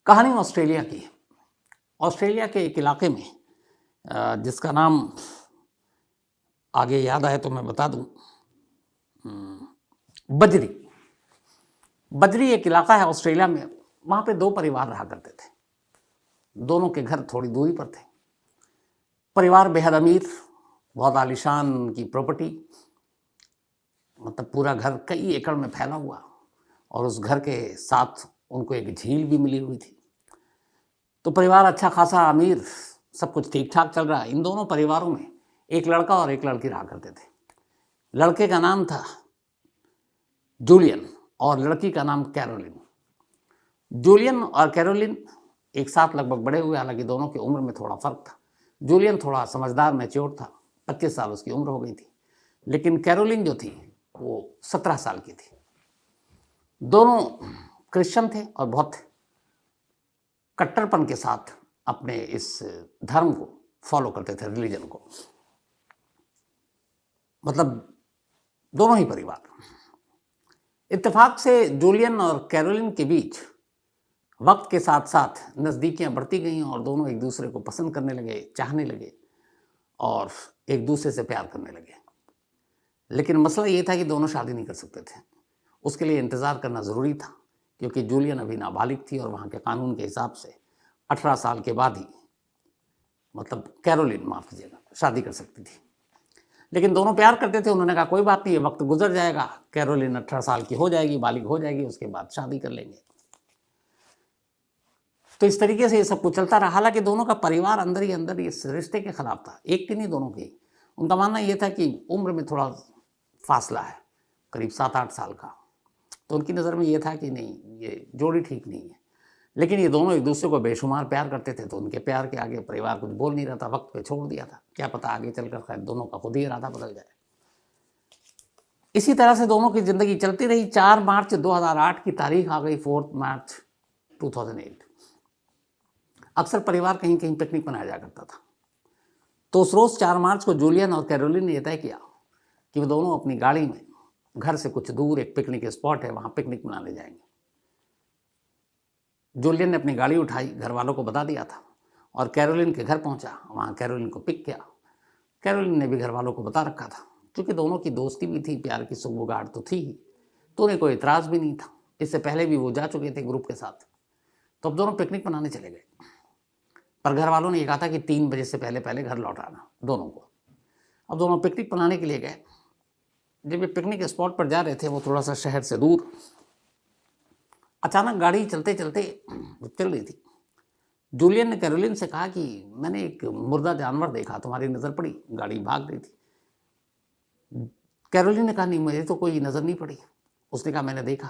कहानी ऑस्ट्रेलिया की है। ऑस्ट्रेलिया के एक इलाके में जिसका नाम आगे याद आए तो मैं बता दूं। बजरी। बजरी एक इलाका है ऑस्ट्रेलिया में। वहाँ पे दो परिवार रहा करते थे। दोनों के घर थोड़ी दूरी पर थे। परिवार बेहद अमीर, बहुत आलीशान की प्रॉपर्टी, मतलब पूरा घर कई एकड़ में फैला हुआ, और उस घर के साथ उनको एक झील भी मिली हुई थी। तो परिवार अच्छा खासा अमीर, सब कुछ ठीक ठाक चल रहा है। इन दोनों परिवारों में एक लड़का और एक लड़की रहा करते थे। लड़के का नाम था जूलियन और लड़की का नाम कैरोलिन। जूलियन और कैरोलिन एक साथ लगभग बड़े हुए, हालांकि दोनों की उम्र में थोड़ा फर्क था। जूलियन थोड़ा समझदार, मैच्योर था, 25 साल उसकी उम्र हो गई थी, लेकिन कैरोलिन जो थी वो 17 साल की थी। दोनों क्रिश्चियन थे और बहुत कट्टरपन के साथ अपने इस धर्म को फॉलो करते थे, रिलीजन को, मतलब दोनों ही परिवार। इत्तेफाक से जूलियन और कैरोलिन के बीच वक्त के साथ साथ नज़दीकियां बढ़ती गईं और दोनों एक दूसरे को पसंद करने लगे, चाहने लगे और एक दूसरे से प्यार करने लगे। लेकिन मसला ये था कि दोनों शादी नहीं कर सकते थे। उसके लिए इंतज़ार करना ज़रूरी था, क्योंकि जूलियन अभी नाबालिग थी और वहाँ के कानून के हिसाब से 18 साल के बाद ही, मतलब कैरोलिन, माफ़ कीजिएगा, शादी कर सकती थी। लेकिन दोनों प्यार करते थे। उन्होंने कहा कोई बात नहीं, वक्त गुजर जाएगा, कैरोलिन 18 साल की हो जाएगी, बालिग हो जाएगी, उसके बाद शादी कर लेंगे। तो इस तरीके से ये सब कुछ चलता रहा। हालांकि दोनों का परिवार अंदर ही अंदर इस रिश्ते के खिलाफ था। एक की नहीं, दोनों की। उनका मानना ये था कि उम्र में थोड़ा फासला है, करीब 7-8 साल का, तो उनकी नज़र में ये था कि नहीं, ये जोड़ी ठीक नहीं है। लेकिन ये दोनों एक दूसरे को बेशुमार प्यार करते थे, तो उनके प्यार के आगे परिवार कुछ बोल नहीं रहा था, वक्त पे छोड़ दिया था। क्या पता आगे चलकर खैर दोनों का खुद ही इरादा बदल जाए। इसी तरह से दोनों की ज़िंदगी चलती रही। 4 मार्च 2008 की तारीख आ गई, 4 मार्च 2008। अक्सर परिवार कहीं कहीं पिकनिक मनाया जा करता था। तो उस रोज़ 4 मार्च को जूलियन और कैरोलिन ने यह तय किया कि वो दोनों अपनी गाड़ी में घर से कुछ दूर एक पिकनिक स्पॉट है, वहाँ पिकनिक मनाने जाएंगे। जूलियन ने अपनी गाड़ी उठाई, घर वालों को बता दिया था, और कैरोलिन के घर पहुंचा, वहाँ कैरोलिन को पिक किया। कैरोलिन ने भी घर वालों को बता रखा था, क्योंकि दोनों की दोस्ती भी थी, प्यार की सुगबुगाहट तो थी ही, तो उन्हें कोई इतराज़ भी नहीं था। इससे पहले भी वो जा चुके थे ग्रुप के साथ। तो अब दोनों पिकनिक मनाने चले गए, पर घर वालों ने ये कहा था कि 3 बजे से पहले पहले घर लौट आना दोनों को। अब दोनों पिकनिक मनाने के लिए गए। जब ये पिकनिक स्पॉट पर जा रहे थे, वो थोड़ा सा शहर से दूर, अचानक गाड़ी चलते चलते चल रही थी। जूलियन ने कैरोलिन से कहा कि मैंने एक मुर्दा जानवर देखा, तुम्हारी नज़र पड़ी? गाड़ी भाग रही थी। कैरोलिन ने कहा नहीं, मुझे तो कोई नज़र नहीं पड़ी। उसने कहा मैंने देखा।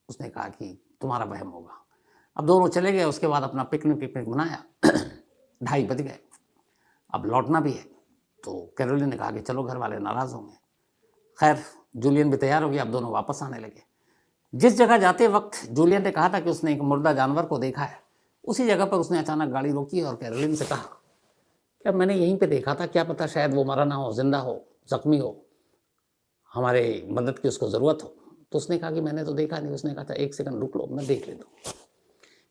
उसने कहा कि तुम्हारा वहम होगा। अब दोनों चले गए। उसके बाद अपना पिकनिक मनाया। 2:30 बज गए, अब लौटना भी है। तो कैरोलिन ने कहा कि चलो, घर वाले नाराज़ होंगे। खैर जूलियन भी तैयार हो गया। अब दोनों वापस आने लगे। जिस जगह जाते वक्त जूलियन ने कहा था कि उसने एक मुर्दा जानवर को देखा है, उसी जगह पर उसने अचानक गाड़ी रोकी और कैरोलिन से कहा क्या मैंने यहीं पे देखा था, क्या पता शायद वो मरा ना हो, जिंदा हो, जख्मी हो, हमारे मदद की उसको ज़रूरत हो। तो उसने कहा कि मैंने तो देखा नहीं। उसने कहा था 1 सेकंड रुक लो, मैं देख लेता हूँ।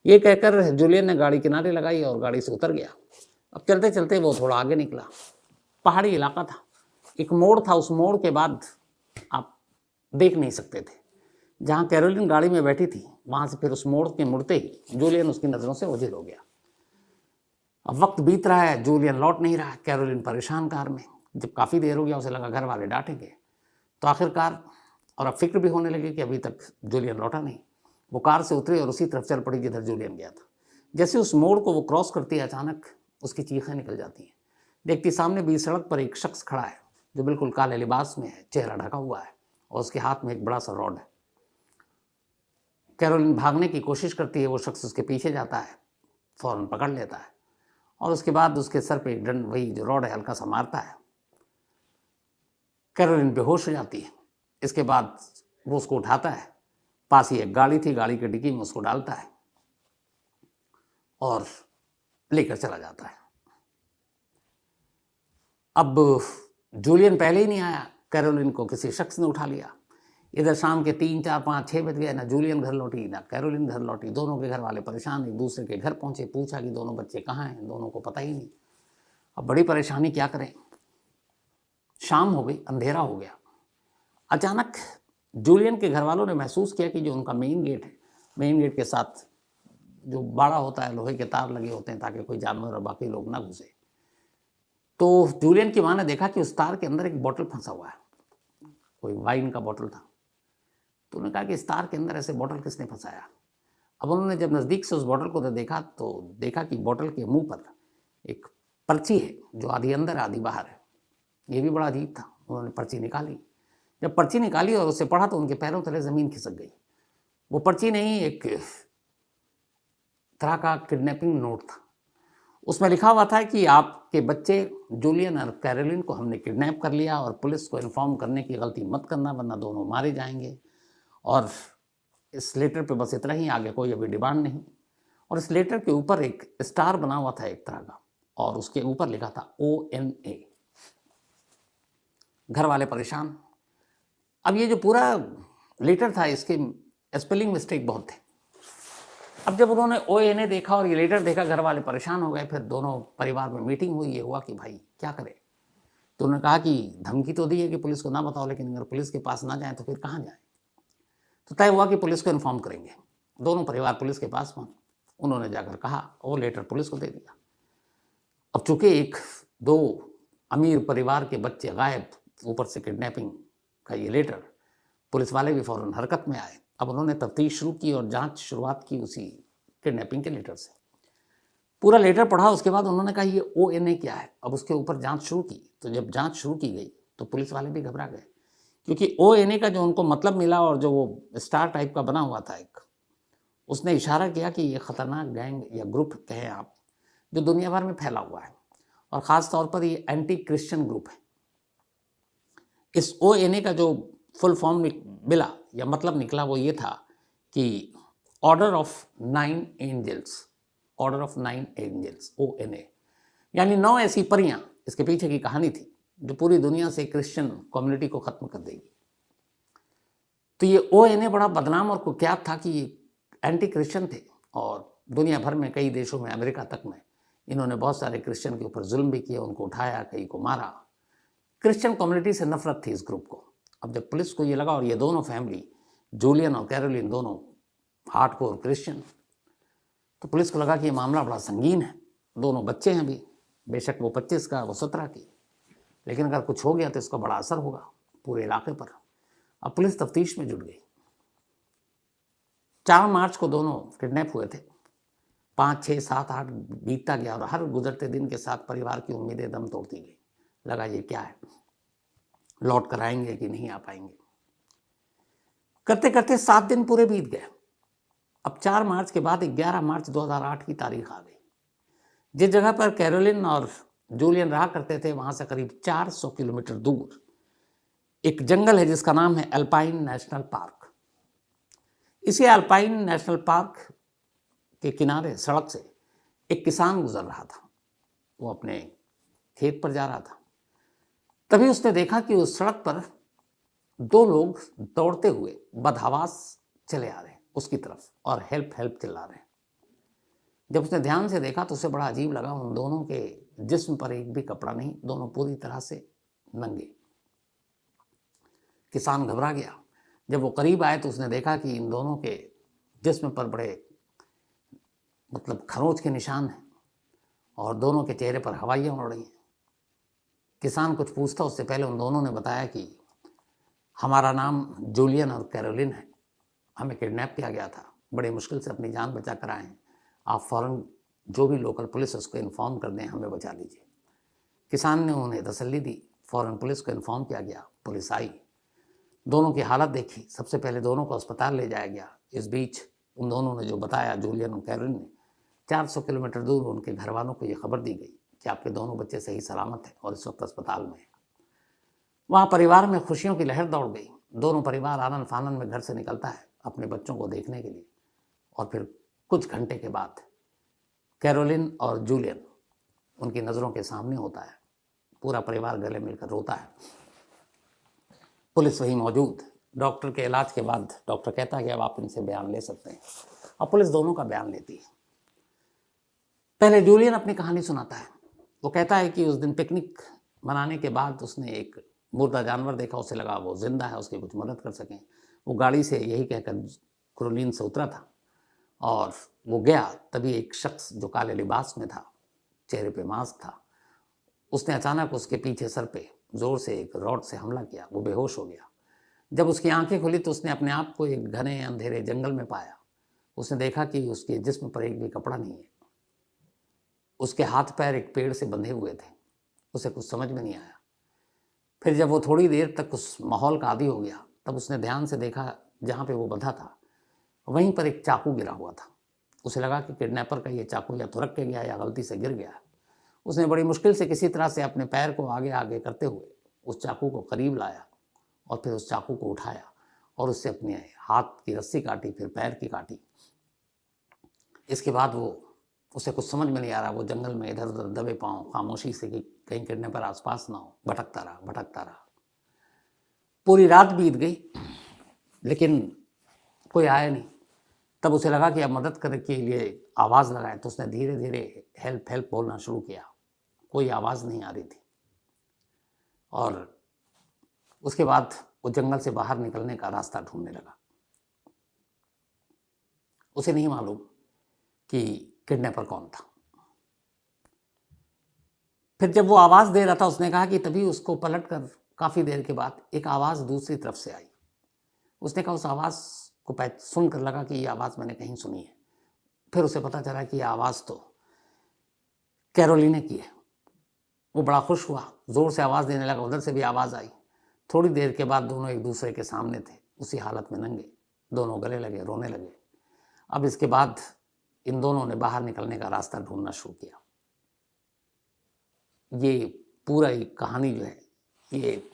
ये कहकर जूलियन ने गाड़ी किनारे लगाई और गाड़ी से उतर गया। अब चलते चलते वो थोड़ा आगे निकला। पहाड़ी इलाका था, एक मोड़ था। उस मोड़ के बाद आप देख नहीं सकते थे। जहाँ कैरोलिन गाड़ी में बैठी थी, वहाँ से फिर उस मोड़ के मुड़ते ही जूलियन उसकी नज़रों से ओझल हो गया। अब वक्त बीत रहा है, जूलियन लौट नहीं रहा। कैरोलिन परेशान कार में। जब काफ़ी देर हो गया, उसे लगा घर वाले डांटेंगे, तो आखिरकार, और अब फिक्र भी होने लगी कि अभी तक जूलियन लौटा नहीं, वो कार से उतरी और उसी तरफ चल पड़ी जिधर जूलियन गया था। जैसे उस मोड़ को वो क्रॉस करती है, अचानक उसकी चीखें निकल जाती हैं। देखती सामने बीच सड़क पर एक शख्स खड़ा है, जो बिल्कुल काले लिबास में है, चेहरा ढका हुआ है, और उसके हाथ में एक बड़ा सा रॉड है। कैरोलिन भागने की कोशिश करती है। वो शख्स उसके पीछे जाता है, फ़ौरन पकड़ लेता है, और उसके बाद उसके सर पे एक डंड, वही जो रॉड है, हल्का सा मारता है। कैरोलिन बेहोश हो जाती है। इसके बाद वो उसको उठाता है। पास ही एक गाड़ी थी, गाड़ी की डिक्की में उसको डालता है और लेकर चला जाता है। अब जूलियन पहले ही नहीं आया, कैरोलिन को किसी शख्स ने उठा लिया। इधर शाम के 3, 4, 5, 6 बज गए, ना जूलियन घर लौटी ना कैरोलिन घर लौटी। दोनों के घर वाले परेशान, एक दूसरे के घर पहुंचे, पूछा कि दोनों बच्चे कहाँ हैं, दोनों को पता ही नहीं। अब बड़ी परेशानी, क्या करें। शाम हो गई, अंधेरा हो गया। अचानक जूलियन के घर वालों ने महसूस किया कि जो उनका मेन गेट है, मेन गेट के साथ जो बाड़ा होता है, लोहे के तार लगे होते हैं ताकि कोई जानवर और बाकी लोग ना घुसे। तो जूलियन की माँ ने देखा कि उस तार के अंदर एक बोतल फंसा हुआ है, कोई वाइन का बोतल था। तो उन्होंने कहा कि इस तार के अंदर ऐसे बोतल किसने फंसाया। अब उन्होंने जब नज़दीक से उस बोतल को देखा तो देखा कि बोतल के मुंह पर एक पर्ची है जो आधी अंदर आधी बाहर है। ये भी बड़ा अजीब था। उन्होंने पर्ची निकाली, जब पर्ची निकाली और उसे पढ़ा तो उनके पैरों तले ज़मीन खिसक गई। वो पर्ची नहीं, एक तरह का किडनैपिंग नोट था। उसमें लिखा हुआ था कि आपके बच्चे जूलियन और कैरोलिन को हमने किडनैप कर लिया और पुलिस को इन्फॉर्म करने की गलती मत करना वरना दोनों मारे जाएंगे। और इस लेटर पे बस इतना ही, आगे कोई अभी डिमांड नहीं। और इस लेटर के ऊपर एक स्टार बना हुआ था एक तरह का, और उसके ऊपर लिखा था ONA। घर वाले परेशान। अब ये जो पूरा लेटर था इसके स्पेलिंग मिस्टेक बहुत थे। अब जब उन्होंने ONA देखा और ये लेटर देखा, घर वाले परेशान हो गए। फिर दोनों परिवार में मीटिंग हुई, ये हुआ कि भाई क्या करें। तो उन्होंने कहा कि धमकी तो दी है कि पुलिस को ना बताओ, लेकिन अगर पुलिस के पास ना जाए तो फिर कहाँ जाए। तो तय हुआ कि पुलिस को इन्फॉर्म करेंगे। दोनों परिवार पुलिस के पास पहुंचे। उन्होंने जाकर कहा, वो लेटर पुलिस को दे दिया। अब चूंकि 1-2 अमीर परिवार के बच्चे गायब, ऊपर से किडनैपिंग का ये लेटर, पुलिस वाले भी फौरन हरकत में आए। अब उन्होंने तफ्तीश शुरू की और जांच शुरुआत की उसी किडनैपिंग के लेटर से। पूरा लेटर पढ़ा, उसके बाद उन्होंने कहा ये ONA क्या है। अब उसके ऊपर जांच शुरू की। तो जब जांच शुरू की गई तो पुलिस वाले भी घबरा गए, क्योंकि ONA का जो उनको मतलब मिला और जो वो स्टार टाइप का बना हुआ था एक, उसने इशारा किया कि ये ख़तरनाक गैंग या ग्रुप कहें आप, जो दुनिया भर में फैला हुआ है और ख़ास तौर पर ये एंटी क्रिश्चियन ग्रुप है। इस ONA का जो फुल फॉर्म मिला या मतलब निकला वो ये था कि order of 9 angels, order of 9 angels, ONA, यानी 9 ऐसी परियां। इसके पीछे की कहानी थी जो पूरी दुनिया से क्रिश्चियन कम्युनिटी को ख़त्म कर देगी। तो ये ONA बड़ा बदनाम और कुख्यात था कि ये एंटी क्रिश्चियन थे और दुनिया भर में कई देशों में, अमेरिका तक में, इन्होंने बहुत सारे क्रिश्चियन के ऊपर जुल्म भी किए, उनको उठाया, कई को मारा। क्रिश्चियन कम्युनिटी से नफरत थी इस ग्रुप को। अब जब पुलिस को ये लगा, और ये दोनों फैमिली जूलियन और कैरोलिन दोनों हार्डकोर क्रिश्चियन, तो पुलिस को लगा कि ये मामला बड़ा संगीन है। दोनों बच्चे हैं भी, बेशक वो 25 का वो 17 की, लेकिन अगर कुछ हो गया तो इसका बड़ा असर होगा पूरे इलाके पर। अब पुलिस तफ्तीश में जुट गई। 4 मार्च को दोनों किडनैप हुए थे। 5, 6, 7, 8 बीतता गया और हर गुजरते दिन के साथ परिवार की उम्मीदें दम तोड़ती गई। लगा ये क्या है, लौट कर आएंगे कि नहीं आ पाएंगे। करते करते 7 दिन पूरे बीत गए। अब 4 मार्च के बाद 11 मार्च 2008 की तारीख आ गई। जिस जगह पर कैरोलिन और जूलियन रहा करते थे वहां से करीब 400 किलोमीटर दूर एक जंगल है जिसका नाम है अल्पाइन नेशनल पार्क। इसी अल्पाइन नेशनल पार्क के किनारे सड़क से एक किसान गुजर रहा था। वो अपने खेत पर जा रहा था। तभी उसने देखा कि उस सड़क पर 2 लोग दौड़ते हुए बदहवास चले आ रहे हैं उसकी तरफ और हेल्प हेल्प चिल्ला रहे हैं। जब उसने ध्यान से देखा तो उसे बड़ा अजीब लगा। उन दोनों के जिस्म पर एक भी कपड़ा नहीं, दोनों पूरी तरह से नंगे। किसान घबरा गया। जब वो करीब आए तो उसने देखा कि इन दोनों के जिस्म पर बड़े मतलब खरोंच के निशान हैं और दोनों के चेहरे पर हवाइयाँ उड़ रही हैं। किसान कुछ पूछता उससे पहले उन दोनों ने बताया कि हमारा नाम जूलियन और कैरोलिन है, हमें किडनैप किया गया था, बड़ी मुश्किल से अपनी जान बचा कर आए हैं, आप फ़ौरन जो भी लोकल पुलिस उसको इन्फॉर्म कर दें, हमें बचा लीजिए। किसान ने उन्हें तसल्ली दी। फ़ौरन पुलिस को इन्फॉर्म किया गया, पुलिस आई, दोनों की हालत देखी। सबसे पहले दोनों को अस्पताल ले जाया गया। इस बीच उन दोनों ने जो बताया, जूलियन और कैरोलिन ने, 400 किलोमीटर दूर उनके घर वालों को ये खबर दी गई कि आपके दोनों बच्चे सही सलामत हैं और इस वक्त अस्पताल में हैं। वहाँ परिवार में खुशियों की लहर दौड़ गई। दोनों परिवार आनंद फानंद में घर से निकलता है अपने बच्चों को देखने के लिए। और फिर कुछ घंटे के बाद कैरोलिन और जूलियन उनकी नज़रों के सामने होता है। पूरा परिवार गले मिलकर रोता है। पुलिस वहीं मौजूद डॉक्टर के इलाज के बाद डॉक्टर कहता है कि अब आप इनसे बयान ले सकते हैं। अब पुलिस दोनों का बयान लेती है। पहले जूलियन अपनी कहानी सुनाता है। वो कहता है कि उस दिन पिकनिक मनाने के बाद उसने एक मुर्दा जानवर देखा, उसे लगा वो जिंदा है, उसकी कुछ मदद कर सकें। वो गाड़ी से यही कहकर क्रोलिन से उतरा था और वो गया। तभी एक शख्स जो काले लिबास में था, चेहरे पे मास्क था, उसने अचानक उसके पीछे सर पे जोर से एक रॉड से हमला किया। वो बेहोश हो गया। जब उसकी आंखें खुली तो उसने अपने आप को एक घने अंधेरे जंगल में पाया। उसने देखा कि उसके जिस्म पर एक भी कपड़ा नहीं है। उसके हाथ पैर एक पेड़ से बंधे हुए थे। उसे कुछ समझ में नहीं आया। फिर जब वो थोड़ी देर तक उस माहौल का आदी हो गया, तब उसने ध्यान से देखा जहाँ पे वो बंधा था वहीं पर एक चाकू गिरा हुआ था। उसे लगा कि किडनैपर का ये चाकू या थुरक के गया या गलती से गिर गया। उसने बड़ी मुश्किल से किसी तरह से अपने पैर को आगे आगे करते हुए उस चाकू को करीब लाया और फिर उस चाकू को उठाया और उससे अपने हाथ की रस्सी काटी, फिर पैर की काटी। इसके बाद उसे कुछ समझ में नहीं आ रहा। वो जंगल में इधर उधर दबे पांव खामोशी से कि कहीं किडनैपर आसपास ना हो, भटकता रहा। पूरी रात बीत गई लेकिन कोई आया नहीं। तब उसे लगा कि अब मदद करने के लिए आवाज़ लगाए, तो उसने धीरे धीरे हेल्प हेल्प बोलना शुरू किया। कोई आवाज़ नहीं आ रही थी और उसके बाद वो जंगल से बाहर निकलने का रास्ता ढूंढने लगा। उसे नहीं मालूम कि किडनैपर कौन था। फिर जब वो आवाज़ दे रहा था, उसने कहा कि तभी उसको पलटकर काफ़ी देर के बाद एक आवाज़ दूसरी तरफ से आई। उसने कहा उस आवाज़ को सुनकर लगा कि ये आवाज़ मैंने कहीं सुनी है। फिर उसे पता चला कि ये आवाज़ तो कैरोलिना की है। वो बड़ा खुश हुआ, ज़ोर से आवाज़ देने लगा। उधर से भी आवाज़ आई। थोड़ी देर के बाद दोनों एक दूसरे के सामने थे, उसी हालत में नंगे। दोनों गले लगे, रोने लगे। अब इसके बाद इन दोनों ने बाहर निकलने का रास्ता ढूंढना शुरू किया। ये पूरा एक कहानी जो है ये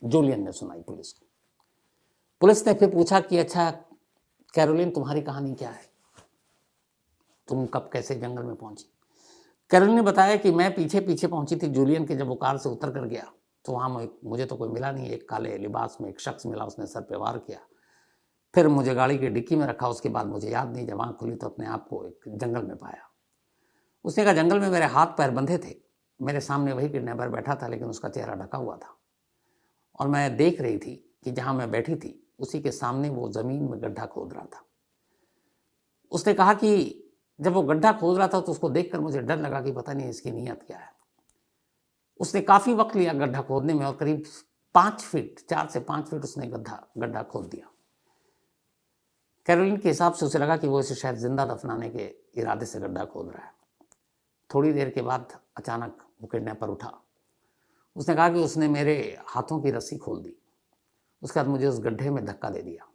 जूलियन ने सुनाई पुलिस को। पुलिस ने फिर पूछा कि अच्छा कैरोलिन, तुम्हारी कहानी क्या है? तुम कब कैसे जंगल में पहुंची? कैरोलिन ने बताया कि मैं पीछे पीछे पहुंची थी जूलियन के। जब वो कार से उतर कर गया तो वहाँ मुझे तो कोई मिला नहीं। एक काले लिबास में एक शख्स मिला, उसने सर पे वार किया। फिर मुझे गाड़ी की डिक्की में रखा। उसके बाद मुझे याद नहीं, जब आँख खुली तो अपने आप को एक जंगल में पाया। उसने कहा जंगल में मेरे हाथ पैर बंधे थे। मेरे सामने वही किडनैपर बैठा था, लेकिन उसका चेहरा ढका हुआ था और मैं देख रही थी कि जहाँ मैं बैठी थी उसी के सामने वो ज़मीन में गड्ढा खोद रहा था। उसने कहा कि जब वो गड्ढा खोद रहा था तो उसको देखकर मुझे डर लगा कि पता नहीं इसकी नीयत क्या है। उसने काफ़ी वक्त लिया गड्ढा खोदने में और करीब 4 से 5 फीट उसने गड्ढा खोद दिया। कैरोलिन के हिसाब से उसे लगा कि वो इसे शायद जिंदा दफनाने के इरादे से गड्ढा खोद रहा है। थोड़ी देर के बाद अचानक वो किडनैपर उठा। उसने कहा कि उसने मेरे हाथों की रस्सी खोल दी। उसके बाद मुझे उस गड्ढे में धक्का दे दिया।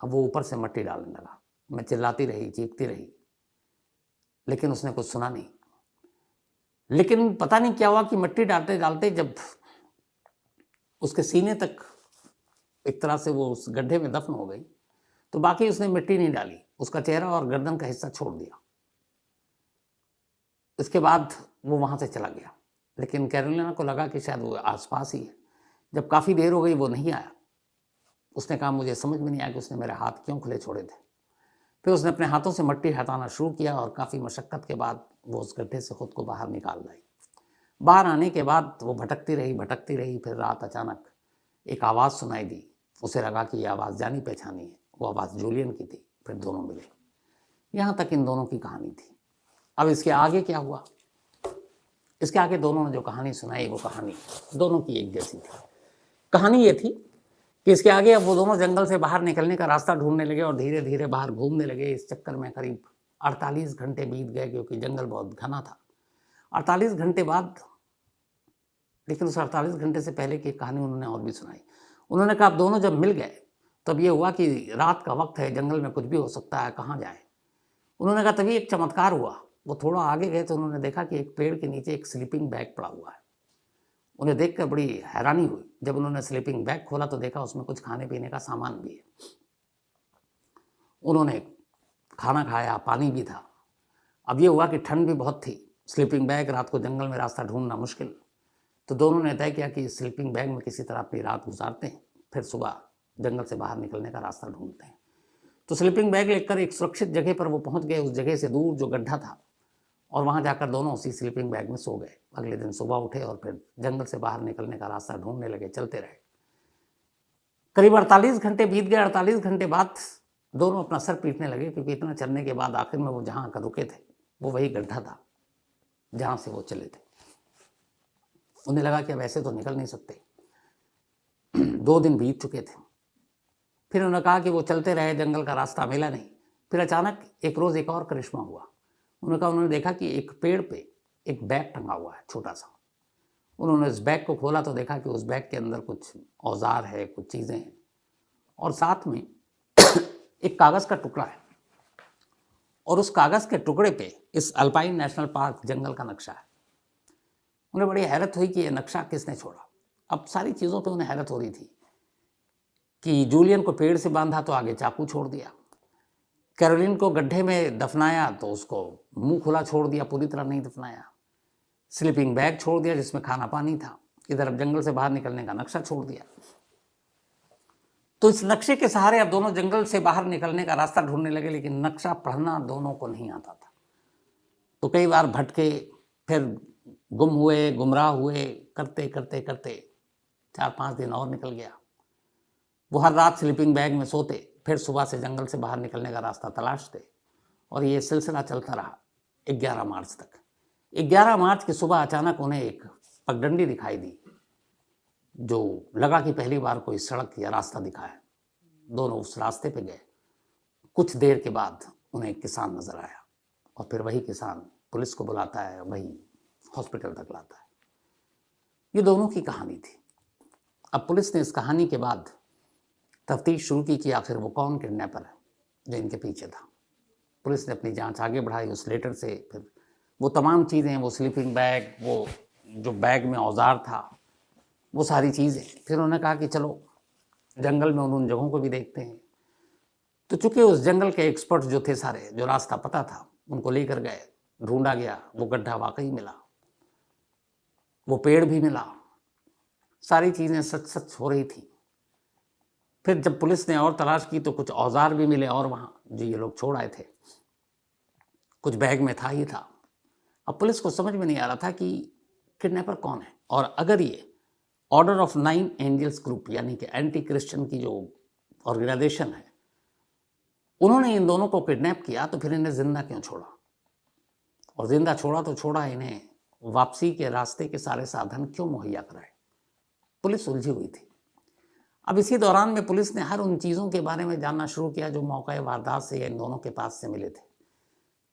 अब वो ऊपर से मिट्टी डालने लगा। मैं चिल्लाती रही, चीखती रही, लेकिन उसने कुछ सुना नहीं। लेकिन पता नहीं क्या हुआ कि मिट्टी डालते डालते जब उसके सीने तक एक तरह से वो उस गड्ढे में दफन हो गई तो बाकी उसने मिट्टी नहीं डाली। उसका चेहरा और गर्दन का हिस्सा छोड़ दिया। इसके बाद वो वहाँ से चला गया। लेकिन कैरोलिना को लगा कि शायद वो आसपास ही है। जब काफ़ी देर हो गई वो नहीं आया। उसने कहा मुझे समझ में नहीं आया कि उसने मेरे हाथ क्यों खुले छोड़े थे। फिर उसने अपने हाथों से मिट्टी हटाना शुरू किया और काफ़ी मशक्क़त के बाद वो उस गड्ढे से खुद को बाहर निकाल लाई। बाहर आने के बाद वो भटकती रही। फिर रात अचानक एक आवाज़ सुनाई दी। उसे लगा कि ये आवाज़ जानी पहचानी है। वो आवाज़ जूलियन की थी। फिर दोनों मिले। यहाँ तक इन दोनों की कहानी थी। अब इसके आगे क्या हुआ? इसके आगे दोनों ने जो कहानी सुनाई वो कहानी दोनों की एक जैसी थी। कहानी ये थी कि इसके आगे अब वो दोनों जंगल से बाहर निकलने का रास्ता ढूंढने लगे और धीरे धीरे बाहर घूमने लगे। इस चक्कर में करीब 48 घंटे बीत गए, क्योंकि जंगल बहुत घना था। 48 घंटे बाद, लेकिन उस 48 घंटे से पहले की कहानी उन्होंने और भी सुनाई। उन्होंने कहा अब दोनों जब मिल गए तब ये हुआ कि रात का वक्त है, जंगल में कुछ भी हो सकता है, कहाँ जाए। उन्होंने कहा तभी एक चमत्कार हुआ। वो थोड़ा आगे गए तो उन्होंने देखा कि एक पेड़ के नीचे एक स्लीपिंग बैग पड़ा हुआ है। उन्हें देखकर बड़ी हैरानी हुई। जब उन्होंने स्लीपिंग बैग खोला तो देखा उसमें कुछ खाने पीने का सामान भी है। उन्होंने खाना खाया, पानी भी था। अब ये हुआ कि ठंड भी बहुत थी, स्लीपिंग बैग, रात को जंगल में रास्ता ढूंढना मुश्किल। तो दोनों ने तय किया कि स्लीपिंग बैग में किसी तरह अपनी रात गुजारते हैं, फिर सुबह जंगल से बाहर निकलने का रास्ता ढूंढते हैं। तो स्लीपिंग बैग लेकर एक सुरक्षित जगह पर वो पहुंच गए, उस जगह से दूर जो गड्ढा था, और वहां जाकर दोनों उसी स्लीपिंग बैग में सो गए। अगले दिन सुबह उठे और फिर जंगल से बाहर निकलने का रास्ता ढूंढने लगे, चलते रहे। करीब 48 घंटे बीत गए। 48 घंटे बाद दोनों अपना सर पीटने लगे, क्योंकि इतना चलने के बाद आखिर में वो जहां आकर रुके थे वो वही गड्ढा था जहां से वो चले थे। उन्हें लगा कि अब ऐसे तो निकल नहीं सकते। 2 दिन बीत चुके थे। फिर उन्होंने कहा कि वो चलते रहे, जंगल का रास्ता मिला नहीं। फिर अचानक एक रोज़ एक और करिश्मा हुआ। उन्होंने देखा कि एक पेड़ पे एक बैग टंगा हुआ है, छोटा सा। उन्होंने उस बैग को खोला तो देखा कि उस बैग के अंदर कुछ औजार है, कुछ चीज़ें हैं, और साथ में एक कागज़ का टुकड़ा है, और उस कागज़ के टुकड़े पे इस अल्पाइन नेशनल पार्क जंगल का नक्शा है। उन्हें बड़ी हैरत हुई कि ये नक्शा किसने छोड़ा। अब सारी चीज़ों पे उन्हें हैरत हो रही थी कि जूलियन को पेड़ से बांधा तो आगे चाकू छोड़ दिया, कैरोलिन को गड्ढे में दफनाया तो उसको मुंह खुला छोड़ दिया, पूरी तरह नहीं दफनाया, स्लीपिंग बैग छोड़ दिया जिसमें खाना पानी था, इधर अब जंगल से बाहर निकलने का नक्शा छोड़ दिया। तो इस नक्शे के सहारे अब दोनों जंगल से बाहर निकलने का रास्ता ढूंढने लगे, लेकिन नक्शा पढ़ना दोनों को नहीं आता था। तो कई बार भटके, फिर गुम हुए, गुमराह हुए, करते करते करते 4-5 दिन और निकल गया। वो हर रात स्लीपिंग बैग में सोते, फिर सुबह से जंगल से बाहर निकलने का रास्ता तलाशते, और ये सिलसिला चलता रहा 11 मार्च तक। 11 मार्च की सुबह अचानक उन्हें एक पगडंडी दिखाई दी, जो लगा कि पहली बार कोई सड़क या रास्ता दिखा है। दोनों उस रास्ते पे गए। कुछ देर के बाद उन्हें एक किसान नजर आया, और फिर वही किसान पुलिस को बुलाता है, वही हॉस्पिटल तक लाता है। ये दोनों की कहानी थी। अब पुलिस ने इस कहानी के बाद तफ्तीश शुरू की कि आखिर वो कौन किडनैपर है जो इनके पीछे था। पुलिस ने अपनी जांच आगे बढ़ाई उस लेटर से, फिर वो तमाम चीज़ें, वो स्लीपिंग बैग, वो जो बैग में औजार था, वो सारी चीज़ें। फिर उन्होंने कहा कि चलो जंगल में उन जगहों को भी देखते हैं। तो चूंकि उस जंगल के एक्सपर्ट जो थे सारे, जो रास्ता पता था, उनको लेकर गए, ढूंढा गया, वो गड्ढा वाकई मिला, वो पेड़ भी मिला, सारी चीज़ें सच सच हो रही थी। फिर जब पुलिस ने और तलाश की तो कुछ औजार भी मिले, और वहाँ जो ये लोग छोड़ आए थे कुछ बैग में था ही था। अब पुलिस को समझ में नहीं आ रहा था कि किडनैपर कौन है, और अगर ये ऑर्डर ऑफ 9 एंजल्स ग्रुप यानी कि एंटी क्रिश्चियन की जो ऑर्गेनाइजेशन है, उन्होंने इन दोनों को किडनैप किया, तो फिर इन्हें जिंदा क्यों छोड़ा, और जिंदा छोड़ा तो छोड़ा, इन्हें वापसी के रास्ते के सारे साधन क्यों मुहैया कराए। पुलिस उलझी हुई थी। अब इसी दौरान में पुलिस ने हर उन चीज़ों के बारे में जानना शुरू किया जो मौका वारदात से या इन दोनों के पास से मिले थे,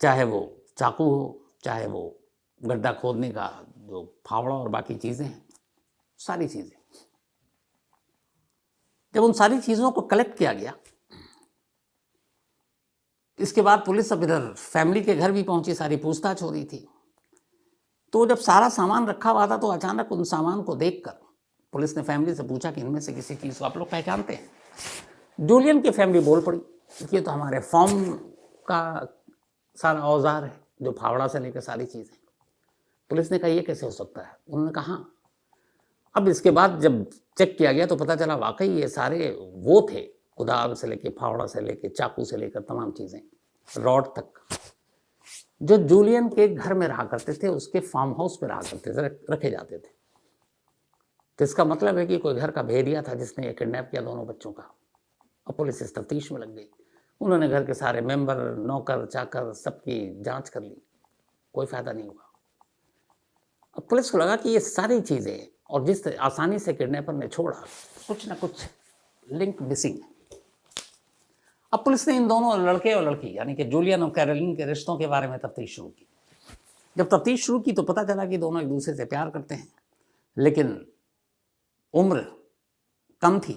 चाहे वो चाकू हो, चाहे वो गड्ढा खोदने का जो फावड़ा और बाकी चीज़ें हैं, सारी चीज़ें। जब उन सारी चीज़ों को कलेक्ट किया गया, इसके बाद पुलिस अब इधर फैमिली के घर भी पहुंची, सारी पूछताछ हो रही थी। तो जब सारा सामान रखा हुआ था, तो अचानक उन सामान को देखकर पुलिस ने फैमिली से पूछा कि इनमें से किसी चीज़ को आप लोग पहचानते हैं। जूलियन की फैमिली बोल पड़ी कि ये तो हमारे फॉर्म का सारा औजार है, जो फावड़ा से लेकर सारी चीज़ें। पुलिस ने कहा ये कैसे हो सकता है। उन्होंने कहा अब इसके बाद जब चेक किया गया तो पता चला वाकई ये सारे वो थे, कुदाल से लेके, फावड़ा से लेके, चाकू से लेकर तमाम चीज़ें, रॉड तक, जो जूलियन के घर में रहा करते थे, उसके फार्म हाउस में रहा करते थे, रखे जाते थे। तो इसका मतलब है कि कोई घर का भेदिया था जिसने ये किडनैप किया दोनों बच्चों का। अब पुलिस इस तफ्तीश में लग गई। उन्होंने घर के सारे मेंबर, नौकर चाकर, सबकी जांच कर ली, कोई फायदा नहीं हुआ। अब पुलिस को लगा कि ये सारी चीज़ें और जिस आसानी से किडनैपर ने छोड़ा, कुछ ना कुछ लिंक मिसिंग है। अब पुलिस ने इन दोनों लड़के और लड़की यानी कि जूलियन और कैरोलिन के रिश्तों के बारे में तफ्तीश शुरू की। जब तफ्तीश शुरू की तो पता चला कि दोनों एक दूसरे से प्यार करते हैं, लेकिन उम्र कम थी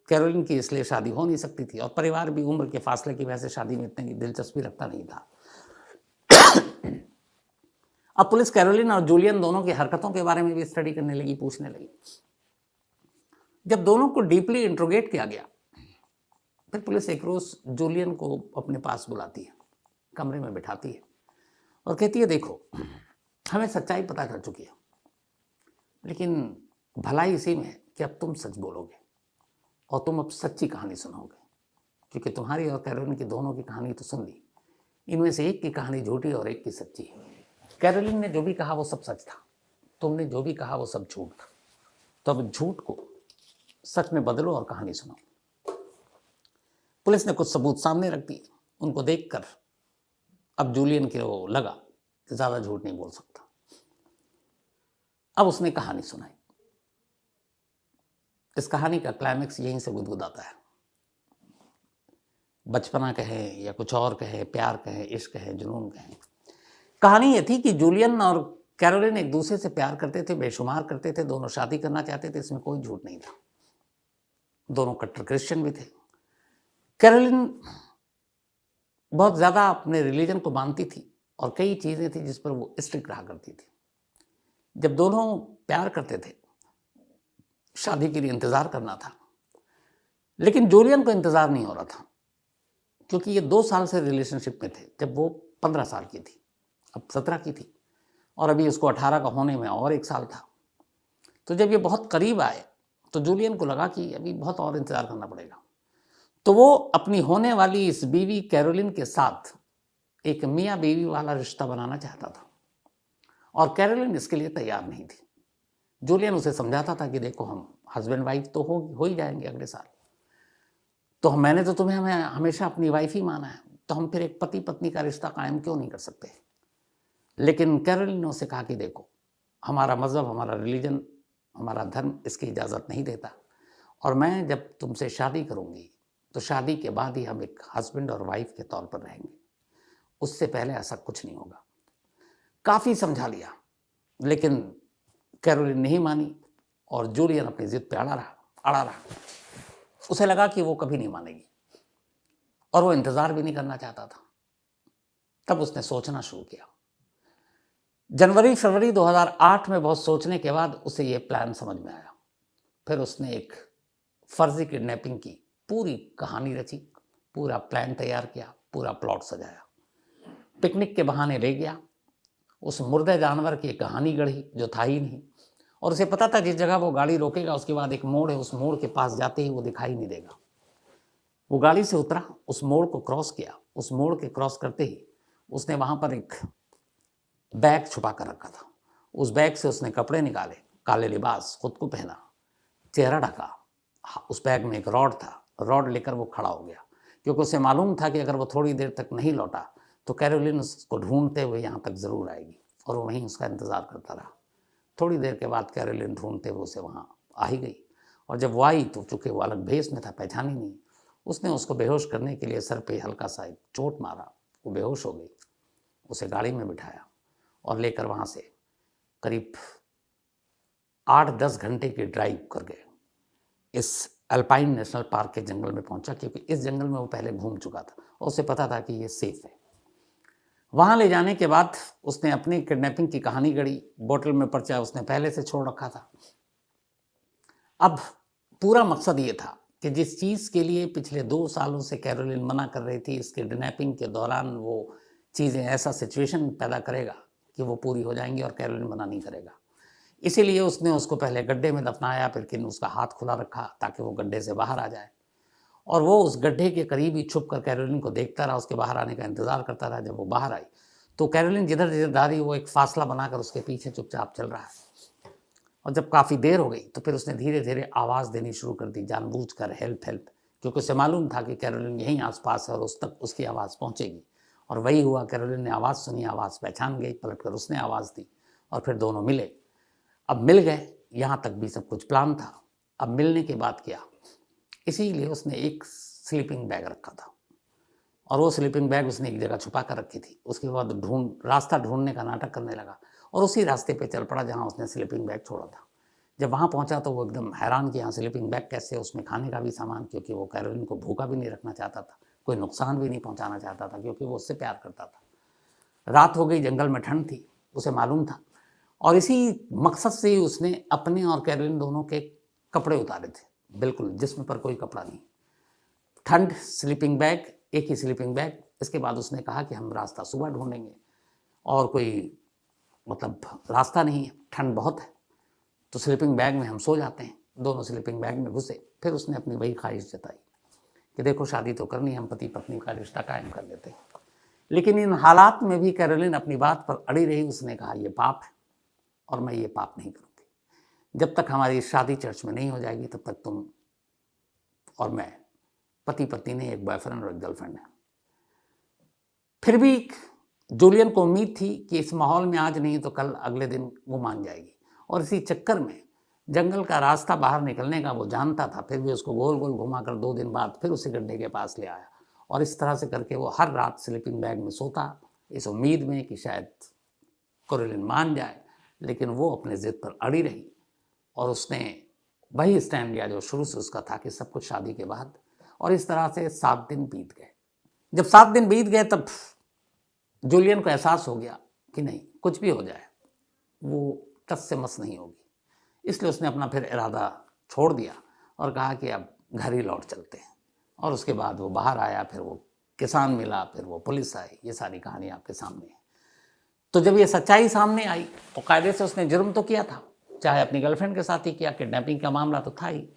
कैरोलिन की, इसलिए शादी हो नहीं सकती थी, और परिवार भी उम्र के फासले की वजह से शादी में इतनी दिलचस्पी रखता नहीं था। अब पुलिस कैरोलिन और जूलियन दोनों की हरकतों के बारे में भी स्टडी करने लगी, पूछने लगी। जब दोनों को डीपली इंट्रोगेट किया गया, फिर पुलिस एक रोज जूलियन को अपने पास बुलाती है, कमरे में बिठाती है और कहती है देखो, हमें सच्चाई पता चल चुकी है, लेकिन भलाई इसी में है कि अब तुम सच बोलोगे। और तुम अब सच्ची कहानी सुनाओगे, क्योंकि तुम्हारी और कैरोलिन की दोनों की कहानी तो सुन ली, इनमें से एक की कहानी झूठी और एक की सच्ची है। कैरोलिन ने जो भी कहा वो सब सच था, तुमने जो भी कहा वो सब झूठ था। तो अब झूठ को सच में बदलो और कहानी सुनाओ। पुलिस ने कुछ सबूत सामने रख दिए। उनको देखकर अब जूलियन को लगा कि ज्यादा झूठ नहीं बोल सकता। अब उसने कहानी सुनाई। इस कहानी का क्लाइमेक्स यहीं से गुदगुदाता है। बचपना कहे या कुछ और कहे, प्यार कहे, इश्क कहे, जुनून कहे। कहानी ये थी कि जूलियन और कैरोलिन एक दूसरे से प्यार करते थे, बेशुमार करते थे, दोनों शादी करना चाहते थे, इसमें कोई झूठ नहीं था। दोनों कट्टर क्रिश्चियन भी थे। कैरोलिन बहुत ज़्यादा अपने रिलीजन को मानती थी और कई चीज़ें थी जिस पर वो स्ट्रिक्ट रहा करती थी। जब दोनों प्यार करते थे, शादी के लिए इंतज़ार करना था, लेकिन जूलियन को इंतज़ार नहीं हो रहा था, क्योंकि ये 2 साल से रिलेशनशिप में थे। जब वो 15 साल की थी, अब 17 की थी, और अभी उसको 18 का होने में और 1 साल था। तो जब ये बहुत करीब आए तो जूलियन को लगा कि अभी बहुत और इंतज़ार करना पड़ेगा। तो वो अपनी होने वाली इस बीवी कैरोलिन के साथ एक मियाँ बीवी वाला रिश्ता बनाना चाहता था, और कैरोलिन इसके लिए तैयार नहीं थी। जूलियन उसे समझाता था कि देखो, हम हस्बैंड वाइफ तो हो ही जाएंगे अगले साल, तो मैंने तो तुम्हें हमेशा अपनी वाइफ ही माना है, तो हम फिर एक पति पत्नी का रिश्ता कायम क्यों नहीं कर सकते। लेकिन कैरोलिन ने उसे कहा कि देखो, हमारा मज़हब, हमारा रिलीजन, हमारा धर्म इसकी इजाज़त नहीं देता, और मैं जब तुमसे शादी करूँगी तो शादी के बाद ही हम एक हस्बैंड और वाइफ के तौर पर रहेंगे, उससे पहले ऐसा कुछ नहीं होगा। काफ़ी समझा लिया, लेकिन कैरोलिन नहीं मानी और जूलियन अपनी जिद पे अड़ा रहा। उसे लगा कि वो कभी नहीं मानेगी और वो इंतज़ार भी नहीं करना चाहता था। तब उसने सोचना शुरू किया। जनवरी फरवरी 2008 में बहुत सोचने के बाद उसे ये प्लान समझ में आया। फिर उसने एक फर्जी किडनैपिंग की पूरी कहानी रची, पूरा प्लान तैयार किया, पूरा प्लॉट सजाया। पिकनिक के बहाने ले गया, उस मुर्दे जानवर की कहानी गढ़ी जो था ही नहीं, और उसे पता था जिस जगह वो गाड़ी रोकेगा उसके बाद एक मोड़ है, उस मोड़ के पास जाते ही वो दिखाई नहीं देगा। वो गाड़ी से उतरा, उस मोड़ को क्रॉस किया। उस मोड़ के क्रॉस करते ही उसने वहाँ पर एक बैग छुपा कर रखा था। उस बैग से उसने कपड़े निकाले, काले लिबास, खुद को पहना, चेहरा ढका। उस बैग में एक रॉड था, रॉड लेकर वो खड़ा हो गया, क्योंकि उसे मालूम था कि अगर वो थोड़ी देर तक नहीं लौटा तो कैरोलिन उसको ढूंढते हुए यहाँ तक ज़रूर आएगी, और वो वहीं उसका इंतज़ार करता रहा। थोड़ी देर के बाद कैरोलिन ढूंढते हुए उसे वहाँ आ ही गई, और जब वो आई तो चूँकि वो अलग भेष में था, पहचानी नहीं। उसने उसको बेहोश करने के लिए सर पे हल्का सा एक चोट मारा, वो बेहोश हो गई। उसे गाड़ी में बिठाया और लेकर वहाँ से करीब 8-10 घंटे की ड्राइव कर गए। इस अल्पाइन नेशनल पार्क के जंगल में पहुंचा, क्योंकि इस जंगल में वो पहले घूम चुका था और उसे पता था कि ये सेफ है। वहाँ ले जाने के बाद उसने अपनी किडनैपिंग की कहानी गढ़ी। बोतल में पर्चा उसने पहले से छोड़ रखा था। अब पूरा मकसद ये था कि जिस चीज़ के लिए पिछले 2 सालों से कैरोलिन मना कर रही थी, इस किडनैपिंग के दौरान वो चीज़ें ऐसा सिचुएशन पैदा करेगा कि वो पूरी हो जाएंगी और कैरोलिन मना नहीं करेगा। इसीलिए उसने उसको पहले गड्ढे में दफनाया, फिर उसका हाथ खुला रखा ताकि वो गड्ढे से बाहर आ जाए, और वो उस गड्ढे के करीब ही छुप कर कैरोलिन को देखता रहा, उसके बाहर आने का इंतज़ार करता रहा। जब वो बाहर आई तो कैरोलिन जिधर जिधर जा रही वो एक फासला बनाकर उसके पीछे चुपचाप चल रहा है। और जब काफ़ी देर हो गई तो फिर उसने धीरे धीरे आवाज़ देनी शुरू कर दी, जानबूझकर, हेल्प हेल्प, क्योंकि उसे मालूम था कि कैरोलिन यहीं आसपास है और उस तक उसकी आवाज़ पहुँचेगी। और वही हुआ। कैरोलिन ने आवाज़ सुनी, आवाज़ पहचान गई, पलटकर उसने आवाज़ दी और फिर दोनों मिले। अब मिल गए, यहाँ तक भी सब कुछ प्लान था। अब मिलने के बाद क्या, इसीलिए उसने एक स्लीपिंग बैग रखा था, और वो स्लीपिंग बैग उसने एक जगह छुपा कर रखी थी। उसके बाद रास्ता ढूंढने का नाटक करने लगा और उसी रास्ते पे चल पड़ा जहाँ उसने स्लीपिंग बैग छोड़ा था। जब वहाँ पहुँचा तो वो एकदम हैरान कि यहाँ स्लीपिंग बैग कैसे, उसमें खाने का भी सामान, क्योंकि वो कैरोलिन को भूखा भी नहीं रखना चाहता था, कोई नुकसान भी नहीं पहुँचाना चाहता था, क्योंकि वो उससे प्यार करता था। रात हो गई, जंगल में ठंड थी, उसे मालूम था, और इसी मकसद से ही उसने अपने और कैरोलिन दोनों के कपड़े उतारे थे, बिल्कुल जिस्म पर कोई कपड़ा नहीं। ठंड, स्लीपिंग बैग, एक ही स्लीपिंग बैग। इसके बाद उसने कहा कि हम रास्ता सुबह ढूंढेंगे, और कोई रास्ता नहीं है, ठंड बहुत है, तो स्लीपिंग बैग में हम सो जाते हैं। दोनों स्लीपिंग बैग में घुसे। फिर उसने अपनी वही ख्वाहिश जताई कि देखो शादी तो करनी, हम पति पत्नी का रिश्ता कायम कर लेते हैं। लेकिन इन हालात में भी कैरोलिन अपनी बात पर अड़ी रही। उसने कहा ये पाप है और मैं ये पाप नहीं करूँगी। जब तक हमारी शादी चर्च में नहीं हो जाएगी तब तक तुम और मैं पति पत्नी नहीं, एक बॉयफ्रेंड और एक गर्लफ्रेंड है। फिर भी जूलियन को उम्मीद थी कि इस माहौल में आज नहीं तो कल अगले दिन वो मान जाएगी, और इसी चक्कर में जंगल का रास्ता बाहर निकलने का वो जानता था। फिर भी उसको गोल गोल घुमाकर 2 दिन बाद फिर उसी गड्ढे के पास ले आया, और इस तरह से करके वो हर रात स्लीपिंग बैग में सोता, इस उम्मीद में कि शायद कैरोलिन मान जाए। लेकिन वो अपने जिद पर अड़ी रही, और उसने वही स्टैंड लिया जो शुरू से उसका था कि सब कुछ शादी के बाद। और इस तरह से 7 दिन बीत गए। जब 7 दिन बीत गए तब जूलियन को एहसास हो गया कि नहीं, कुछ भी हो जाए वो टस से मस नहीं होगी। इसलिए उसने अपना फिर इरादा छोड़ दिया और कहा कि अब घर ही लौट चलते हैं। और उसके बाद वो बाहर आया, फिर वो किसान मिला, फिर वो पुलिस आई। ये सारी कहानी आपके सामने है। तो जब ये सच्चाई सामने आई तो कायदे से उसने जुर्म तो किया था, चाहे अपनी गर्लफ्रेंड के साथ ही किया, किडनैपिंग का मामला तो था ही।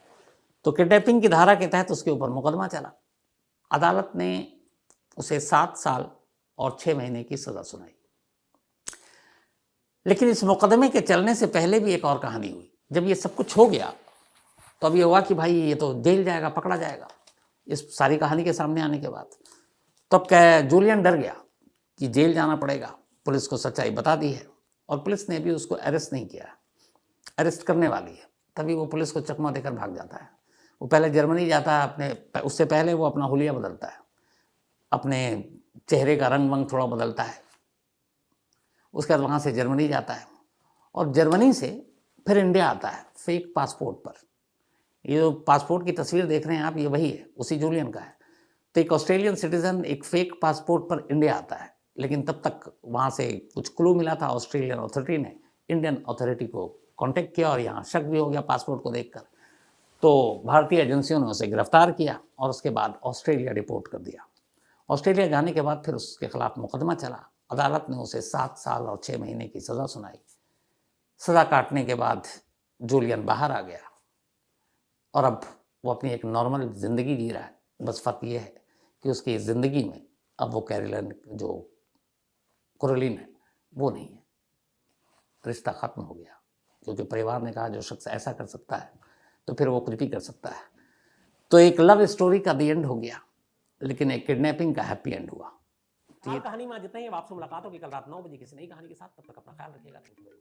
तो किडनैपिंग की धारा के तहत उसके ऊपर मुकदमा चला। अदालत ने उसे 7 साल और 6 महीने की सज़ा सुनाई। लेकिन इस मुकदमे के चलने से पहले भी एक और कहानी हुई। जब ये सब कुछ हो गया तो अब ये हुआ कि भाई ये तो जेल जाएगा, पकड़ा जाएगा, इस सारी कहानी के सामने आने के बाद। तब क्या जूलियन डर गया कि जेल जाना पड़ेगा। पुलिस को सच्चाई बता दी है और पुलिस ने भी उसको अरेस्ट नहीं किया, अरेस्ट करने वाली है। तभी वो पुलिस को चकमा देकर भाग जाता है। वो पहले जर्मनी जाता है, उससे पहले वो अपना हुलिया बदलता है, अपने चेहरे का रंग वंग थोड़ा बदलता है। उसके बाद वहाँ से जर्मनी जाता है, और जर्मनी से फिर इंडिया आता है फेक पासपोर्ट पर। ये जो पासपोर्ट की तस्वीर देख रहे हैं आप, ये वही है, उसी जूलियन का है। तो एक ऑस्ट्रेलियन सिटीजन एक फेक पासपोर्ट पर इंडिया आता है। लेकिन तब तक वहाँ से कुछ क्लू मिला था, ऑस्ट्रेलियन अथॉरिटी ने इंडियन अथॉरिटी को कांटेक्ट किया, और यहाँ शक भी हो गया पासपोर्ट को देखकर। तो भारतीय एजेंसियों ने उसे गिरफ्तार किया और उसके बाद ऑस्ट्रेलिया रिपोर्ट कर दिया। ऑस्ट्रेलिया जाने के बाद फिर उसके खिलाफ मुकदमा चला। अदालत ने उसे 7 साल और 6 महीने की सज़ा सुनाई। सज़ा काटने के बाद जूलियन बाहर आ गया, और अब वो अपनी एक नॉर्मल ज़िंदगी जी रहा है। बस फ़र्क ये है कि उसकी ज़िंदगी में अब वो कैरोलिन है वो नहीं है। रिश्ता ख़त्म हो गया, क्योंकि परिवार ने कहा जो शख्स ऐसा कर सकता है तो फिर वो कुछ भी कर सकता है। तो एक लव स्टोरी का दी एंड हो गया, लेकिन एक किडनैपिंग का हैप्पी एंड हुआ। कहानी में जितना ही, आपसे मुलाकात होगी कल रात 9 बजे किसी नई कहानी के साथ। तब तक अपना ख्याल रखिएगा। Thank you.